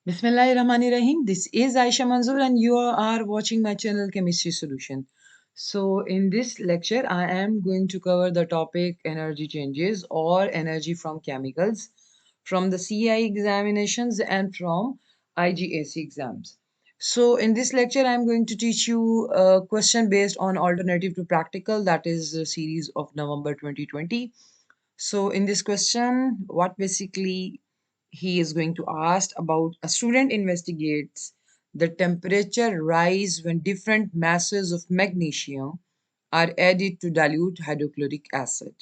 Bismillahirrahmanirrahim. This is Aisha Manzoor and you are watching my channel Chemistry Solution. So in this lecture, I am going to cover the topic energy changes or energy from chemicals from the CI examinations and from IGAC exams. So in this lecture, I am going to teach you a question based on alternative to practical, that is the series of November 2020. So in this question, what basically he is going to ask about, a student investigates the temperature rise when different masses of magnesium are added to dilute hydrochloric acid.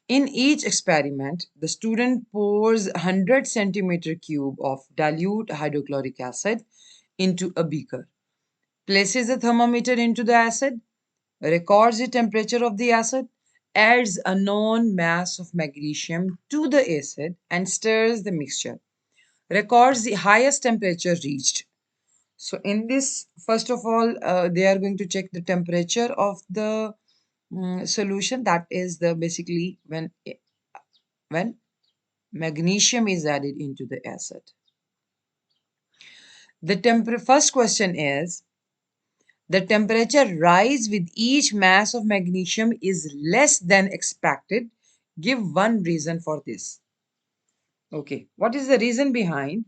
In each experiment, the student pours 100 centimeter cube of dilute hydrochloric acid into a beaker, places a thermometer into the acid, records the temperature of the acid, adds a known mass of magnesium to the acid and stirs the mixture, records the highest temperature reached. So in this, first of all, they are going to check the temperature of the solution. That is the basically when magnesium is added into the acid. The first question is, the temperature rise with each mass of magnesium is less than expected. Give one reason for this. Okay, what is the reason behind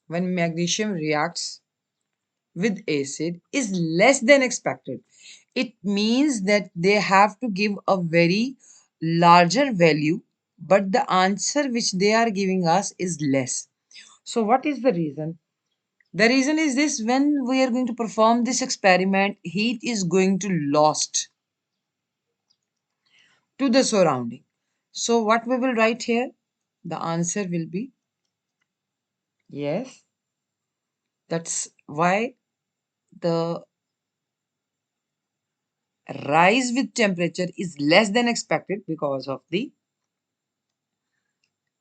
when magnesium reacts with acid is less than expected? It means that they have to give a very larger value, but the answer which they are giving us is less. So what is the reason? The reason is this: when we are going to perform this experiment, heat is going to lost to the surrounding. So what we will write here? The answer will be yes. That's why the rise with temperature is less than expected, because of the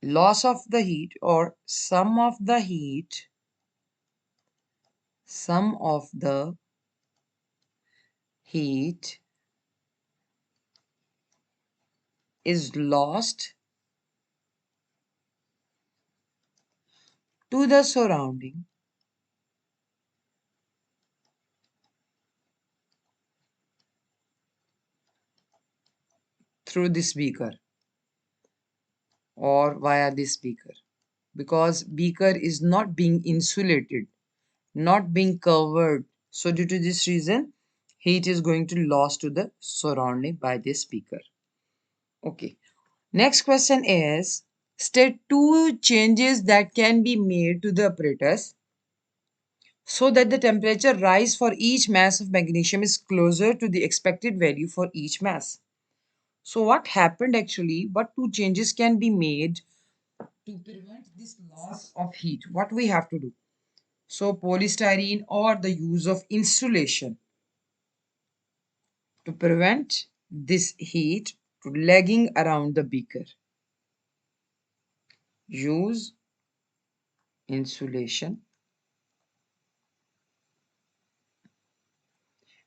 loss of the heat, or some of the heat is lost to the surrounding through this beaker or via this beaker, because beaker is not being insulated, not being covered. So due to this reason, heat is going to lost to the surrounding by this beaker. Okay. Next question is, state two changes that can be made to the apparatus so that the temperature rise for each mass of magnesium is closer to the expected value for each mass. So what happened actually? What two changes can be made to prevent this loss of heat? What we have to do? So polystyrene or the use of insulation to prevent this heat to lagging around the beaker. Use insulation.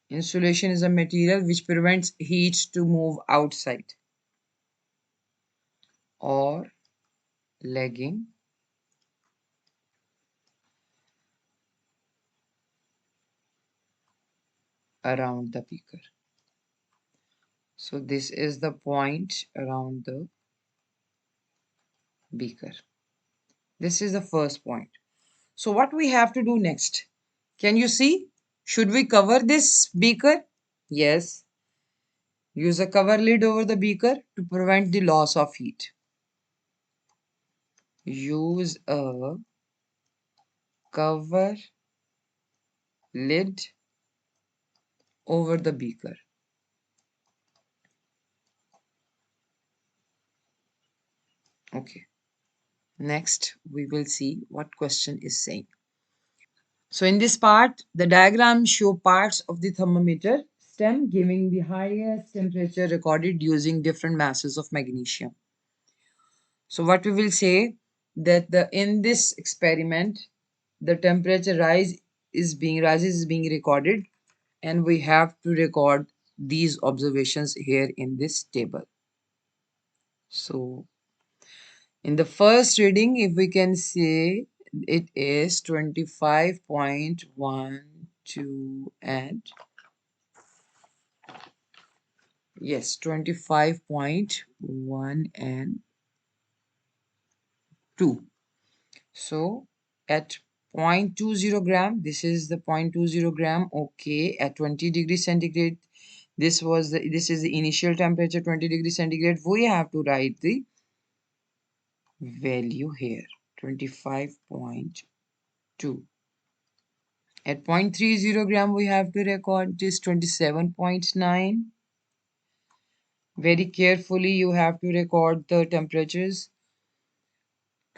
Insulation is a material which prevents heat to move outside, or lagging around the beaker. So this is the point around the beaker. This is the first point. So what we have to do next? Can you see? Should we cover this beaker? Yes. Use a cover lid over the beaker to prevent the loss of heat. Use a cover lid over the beaker. Okay. Next, we will see what question is saying. So in this part, the diagram show parts of the thermometer stem giving the highest temperature recorded using different masses of magnesium. So what we will say, that in this experiment, the temperature rises is being recorded, and we have to record these observations here in this table. So in the first reading, if we can say, it is 25.12 and yes, 25.1 and 2. So at 0.20 gram, this is the 0.20 gram. Okay, at 20 degrees centigrade, this is the initial temperature, 20 degrees centigrade. We have to write the value here, 25.2. At 0.30 gram, we have to record this 27.9. Very carefully, you have to record the temperatures.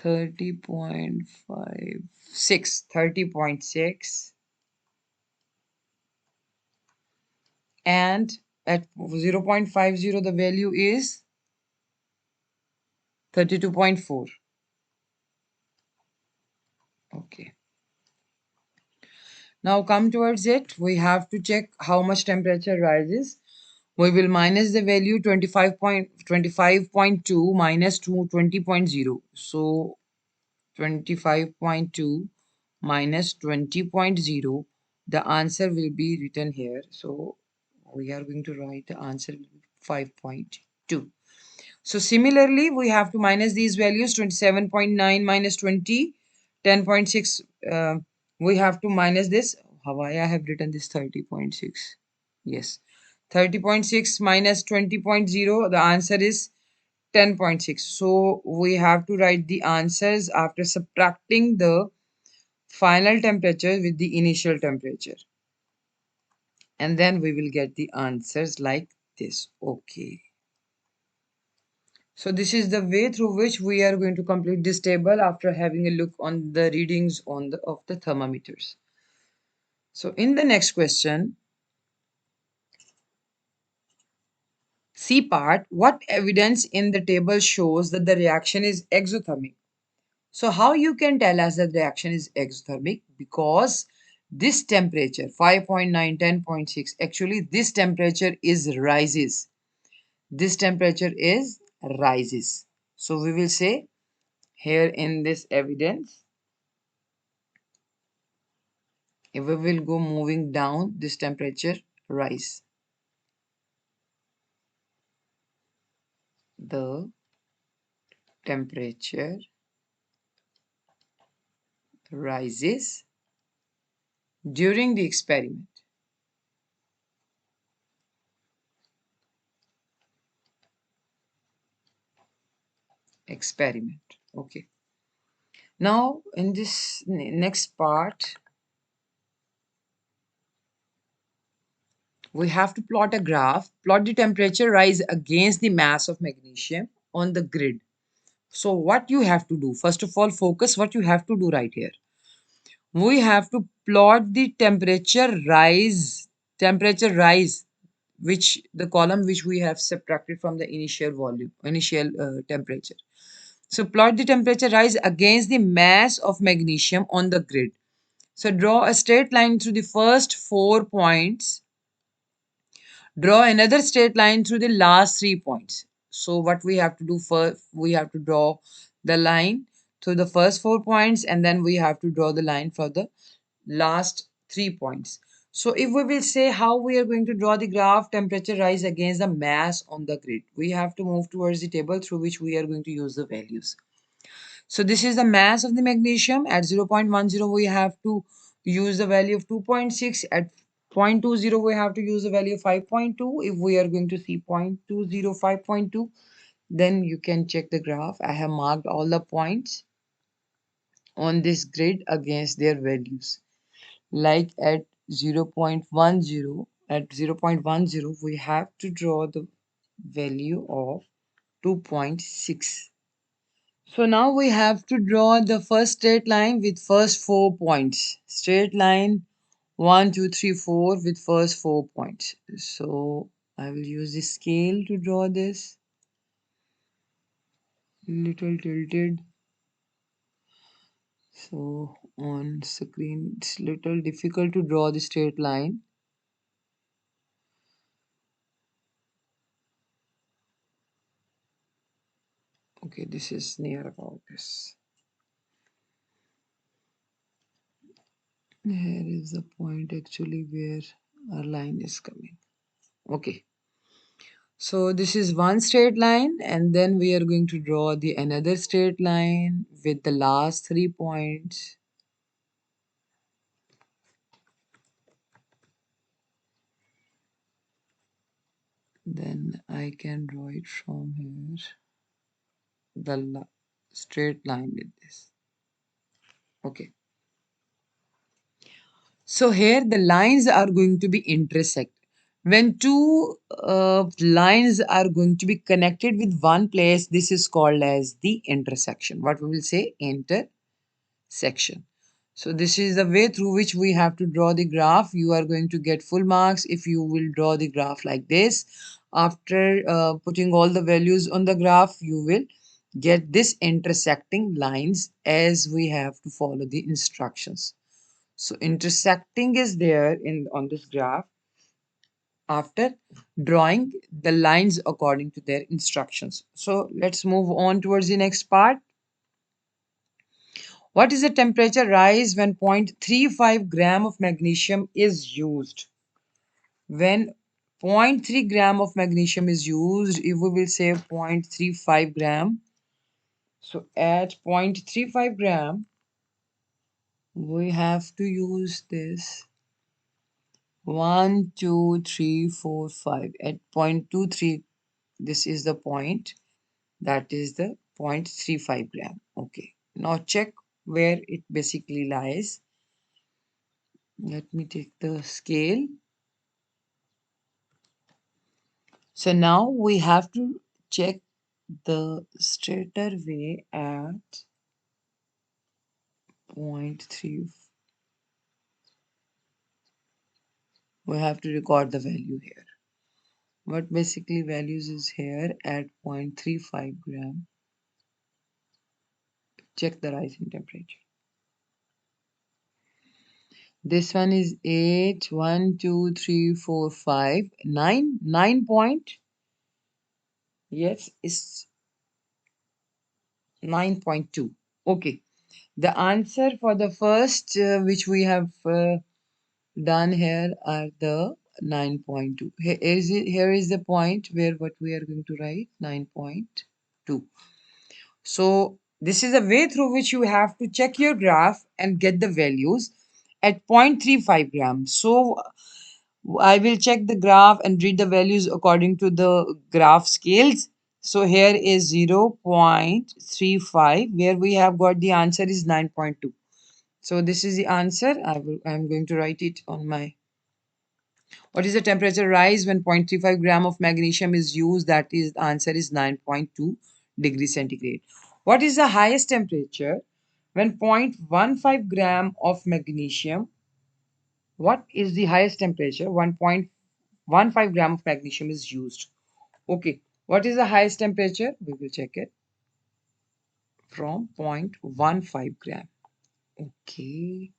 30.6, and at 0.50 the value is 32.4. Okay, now come towards it. We have to check how much temperature rises. We will minus the value 25.2 minus 20.0. So 25.2 minus 20.0, the answer will be written here. So we are going to write the answer 5.2. So similarly, we have to minus these values, 27.9 minus 20, 10.6. We have to minus this. How I have written this 30.6. Yes. 30.6 minus 20.0, the answer is 10.6. So we have to write the answers after subtracting the final temperature with the initial temperature. And then we will get the answers like this. Okay. So this is the way through which we are going to complete this table after having a look on the readings of the thermometers. So in the next question, C part, what evidence in the table shows that the reaction is exothermic? So how you can tell us that the reaction is exothermic? Because this temperature 5.9, 10.6, actually this temperature is rises. This temperature is rises. So we will say here in this evidence, if we will go moving down, this temperature rise. The temperature rises during the experiment. Okay. Now in this next part, we have to plot a graph, plot the temperature rise against the mass of magnesium on the grid. So what you have to do, first of all, focus what you have to do right here. We have to plot the temperature rise, which the column which we have subtracted from the initial temperature. So plot the temperature rise against the mass of magnesium on the grid. So draw a straight line through the first 4 points. Draw another straight line through the last 3 points. So what we have to do first, we have to draw the line through the first 4 points, and then we have to draw the line for the last 3 points. So if we will say how we are going to draw the graph temperature rise against the mass on the grid, we have to move towards the table through which we are going to use the values. So this is the mass of the magnesium. At 0.10 we have to use the value of 2.6. At 0.20 we have to use the value of 5.2. If we are going to see 0.20, 5.2, then you can check the graph. I have marked all the points on this grid against their values. Like at 0.10, we have to draw the value of 2.6. So now we have to draw the first straight line with first 4 points. Straight line 1, 2, 3, 4 with first 4 points. So I will use the scale to draw this. Little tilted. So on screen it's little difficult to draw the straight line. Okay, this is near about this. Here is the point actually where our line is coming. Okay. So this is one straight line, and then we are going to draw the another straight line with the last 3 points. Then I can draw it from here, the straight line with this. Okay. So here the lines are going to be intersect. When two lines are going to be connected with one place, this is called as the intersection. What we will say? Intersection. So this is the way through which we have to draw the graph. You are going to get full marks if you will draw the graph like this. After putting all the values on the graph, you will get this intersecting lines as we have to follow the instructions. So intersecting is there in on this graph after drawing the lines according to their instructions. So let's move on towards the next part. What is the temperature rise when 0.35 gram of magnesium is used? When 0.3 gram of magnesium is used, if we will say 0.35 gram, so at 0.35 gram, we have to use this 1, 2, 3, 4, 5. At 0.23, this is the point, that is the 0.35 gram. Okay, now check where it basically lies. Let me take the scale. So now we have to check the straighter way at 0.3. We have to record the value here. What basically values is here at 0.35 gram. Check the rise in temperature. This one is 8, 1, 2, 3, 4, 5, 9, 9 point. Yes, it's 9.2. Okay. The answer for the first which we have done here are the 9.2. Here is the point where what we are going to write 9.2. So this is a way through which you have to check your graph and get the values at 0.35 grams. So I will check the graph and read the values according to the graph scales. So here is 0.35 where we have got the answer is 9.2. So this is the answer. I'm going to write it on my. What is the temperature rise when 0.35 gram of magnesium is used? That is the answer is 9.2 degrees centigrade. What is the highest temperature when 0.15 gram of magnesium? What is the highest temperature? 1.15 gram of magnesium is used. Okay. What is the highest temperature? We will check it from 0.15 gram. Okay.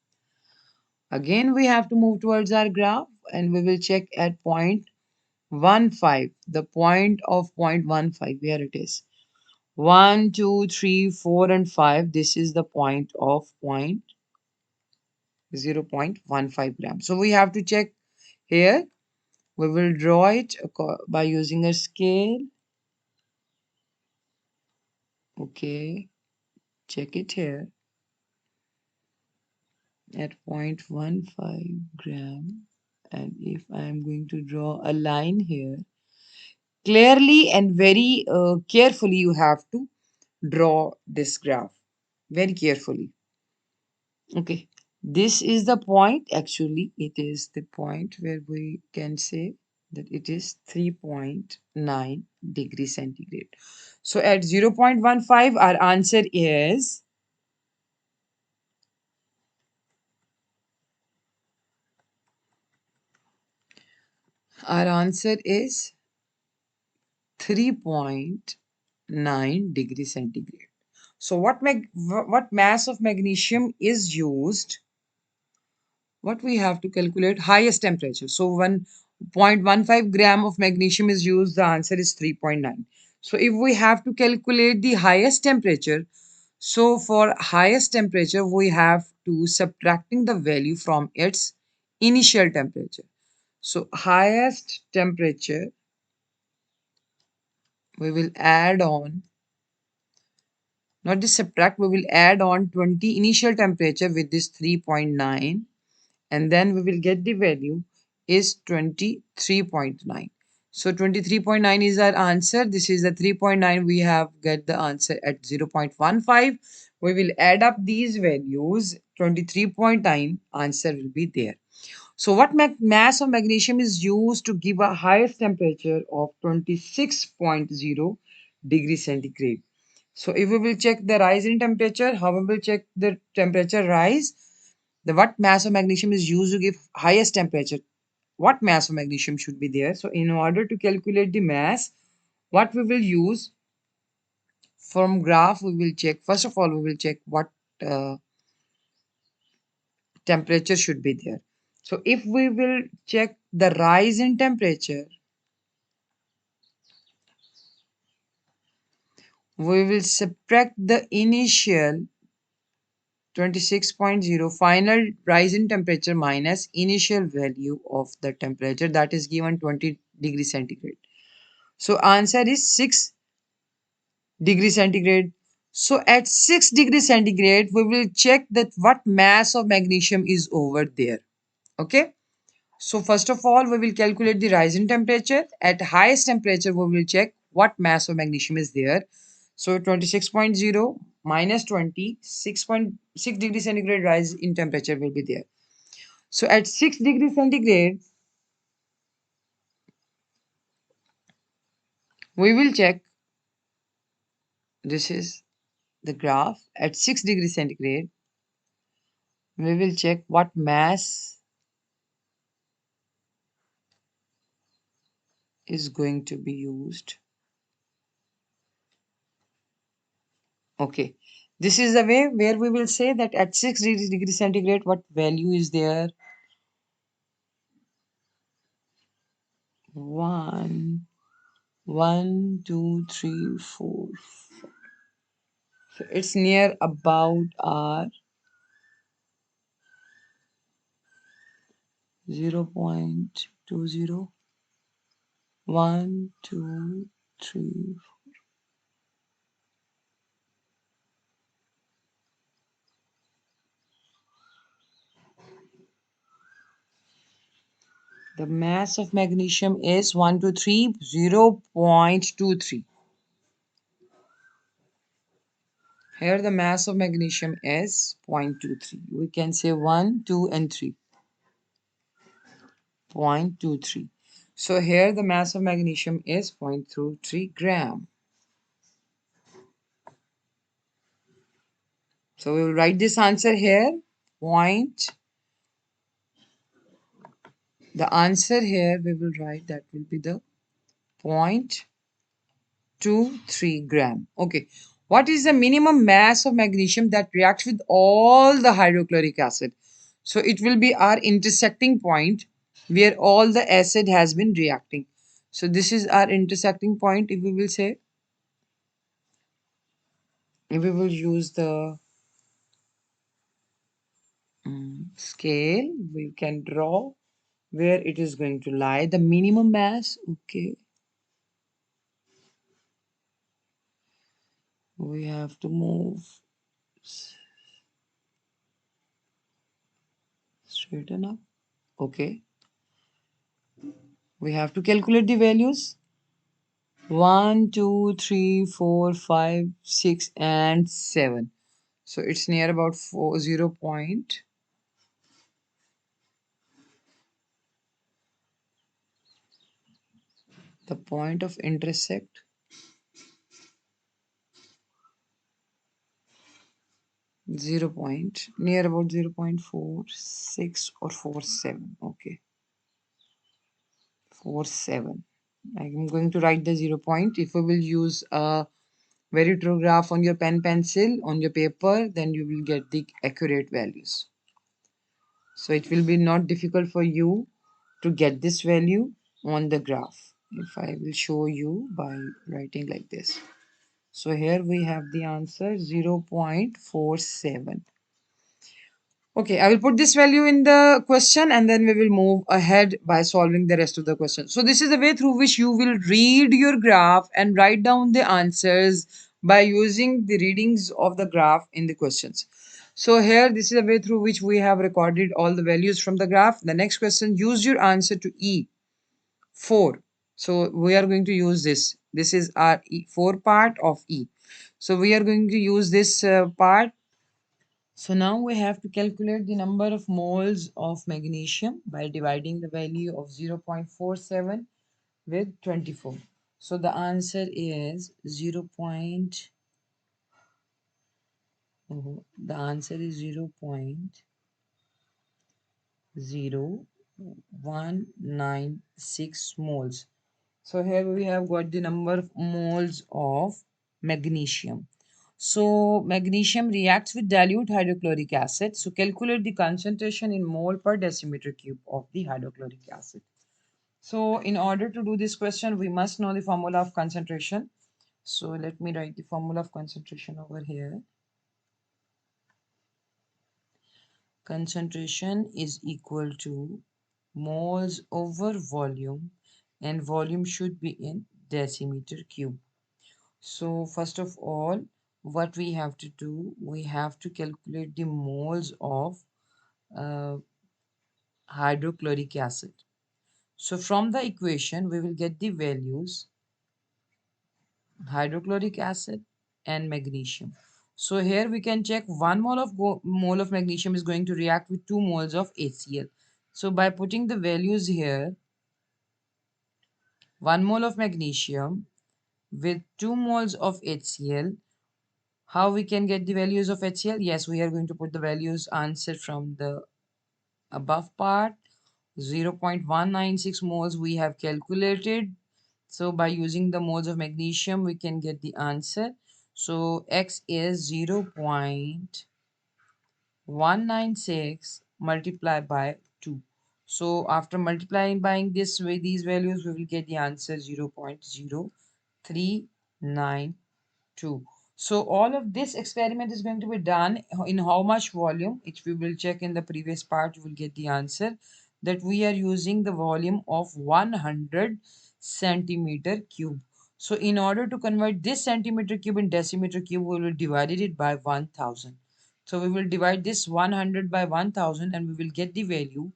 Again, we have to move towards our graph and we will check at 0.15, the point of 0.15, where it is. 1, 2, 3, 4, and 5. This is the point of 0.15 gram. So we have to check here. We will draw it by using a scale. Okay, check it here at 0.15 gram. And if I am going to draw a line here, clearly and very carefully you have to draw this graph very carefully. Okay, this is the point. Actually, it is the point where we can say that it is 3.9 degrees centigrade. So at 0.15, our answer is 3.9 degrees centigrade. So what mass of magnesium is used? What we have to calculate? Highest temperature. So when 0.15 gram of magnesium is used, the answer is 3.9. So if we have to calculate the highest temperature, so for highest temperature we have to subtracting the value from its initial temperature. So highest temperature we will add on, not the subtract, we will add on 20 initial temperature with this 3.9, and then we will get the value is 23.9. So 23.9 is our answer. This is the 3.9. We have get the answer at 0.15. We will add up these values. 23.9 answer will be there. So what mass of magnesium is used to give a highest temperature of 26.0 degrees centigrade? So if we will check the rise in temperature, how we will check the temperature rise? The what mass of magnesium is used to give highest temperature? What mass of magnesium should be there? So in order to calculate the mass, what we will use from graph, we will check. First of all, we will check what temperature should be there. So if we will check the rise in temperature, we will subtract the initial 26.0 final rise in temperature minus initial value of the temperature, that is given 20 degrees centigrade. So answer is 6 degrees centigrade. So at 6 degrees centigrade, we will check that what mass of magnesium is over there. Okay. So first of all, we will calculate the rise in temperature. At highest temperature, we will check what mass of magnesium is there. So 26.0 minus 20, 6.6 degrees centigrade rise in temperature will be there. So at 6 degrees centigrade, we will check, this is the graph, at 6 degrees centigrade, we will check what mass is going to be used. Okay, this is the way where we will say that at 6 degrees centigrade, what value is there? 1, 1, 2, 3, 4. So it's near about our 0.20. 1, 2, 3. The mass of magnesium is 1, 2, 3, 0.23. Here the mass of magnesium is 0.23. We can say 1, 2, and 3. 0.23. So here the mass of magnesium is 0.23 gram. So we will write this answer here. The answer here we will write, that will be the 0.23 gram. Okay. What is the minimum mass of magnesium that reacts with all the hydrochloric acid? So it will be our intersecting point where all the acid has been reacting. So this is our intersecting point. If we will say, if we will use the scale, we can draw where it is going to lie. The minimum mass, okay. We have to move straighten up. Okay. We have to calculate the values. 1, 2, 3, 4, 5, 6, and 7. So it's near about 0 point. The point of intersect. 0 point. Near about 0 0.46 or 47. Okay. 47. I'm going to write the 0 point. If we will use a very true graph on your pencil, on your paper, then you will get the accurate values. So it will be not difficult for you to get this value on the graph. If I will show you by writing like this. So here we have the answer 0.47. Okay, I will put this value in the question and then we will move ahead by solving the rest of the question. So this is the way through which you will read your graph and write down the answers by using the readings of the graph in the questions. So here this is the way through which we have recorded all the values from the graph. The next question, use your answer to E 4. So we are going to use this. This is our E4 part of E. So we are going to use this part. So now we have to calculate the number of moles of magnesium by dividing the value of 0.47 with 24. So the answer is 0. The answer is 0.0196 moles. So here we have got the number of moles of magnesium. So magnesium reacts with dilute hydrochloric acid. So calculate the concentration in mole per decimeter cube of the hydrochloric acid. So in order to do this question, we must know the formula of concentration. So let me write the formula of concentration over here. Concentration is equal to moles over volume, and volume should be in decimeter cube. So first of all, what we have to do, we have to calculate the moles of uh, hydrochloric acid. So from the equation, we will get the values hydrochloric acid and magnesium. So here we can check 1 mole of magnesium is going to react with 2 moles of HCl. So by putting the values here, 1 mole of magnesium with 2 moles of HCl. How we can get the values of HCl? Yes, we are going to put the values answered from the above part. 0.196 moles we have calculated. So by using the moles of magnesium, we can get the answer. So X is 0.196 multiplied by 2. So after multiplying by this way, these values, we will get the answer 0.0392. So all of this experiment is going to be done in how much volume, which we will check in the previous part. You will get the answer that we are using the volume of 100 centimeter cube. So in order to convert this centimeter cube in decimeter cube, we will divide it by 1000. So we will divide this 100 by 1000 and we will get the value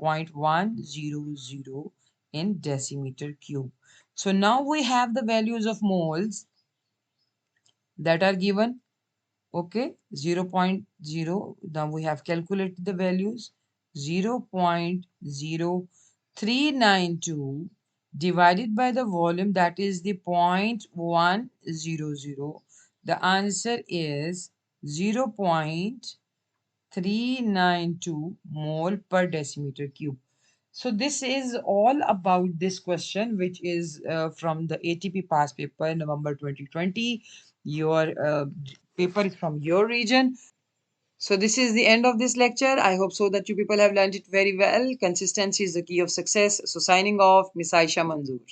0.100 in decimeter cube. So now we have the values of moles that are given. Okay, 0.0. Now we have calculated the values. 0.0392 divided by the volume, that is the 0.100. The answer is 0.392 mole per decimeter cube. So this is all about this question, which is from the ATP past paper November 2020. Your paper is from your region. So this is the end of this lecture. I hope so that you people have learned it very well. Consistency is the key of success. So signing off, Miss Aisha Manzoor.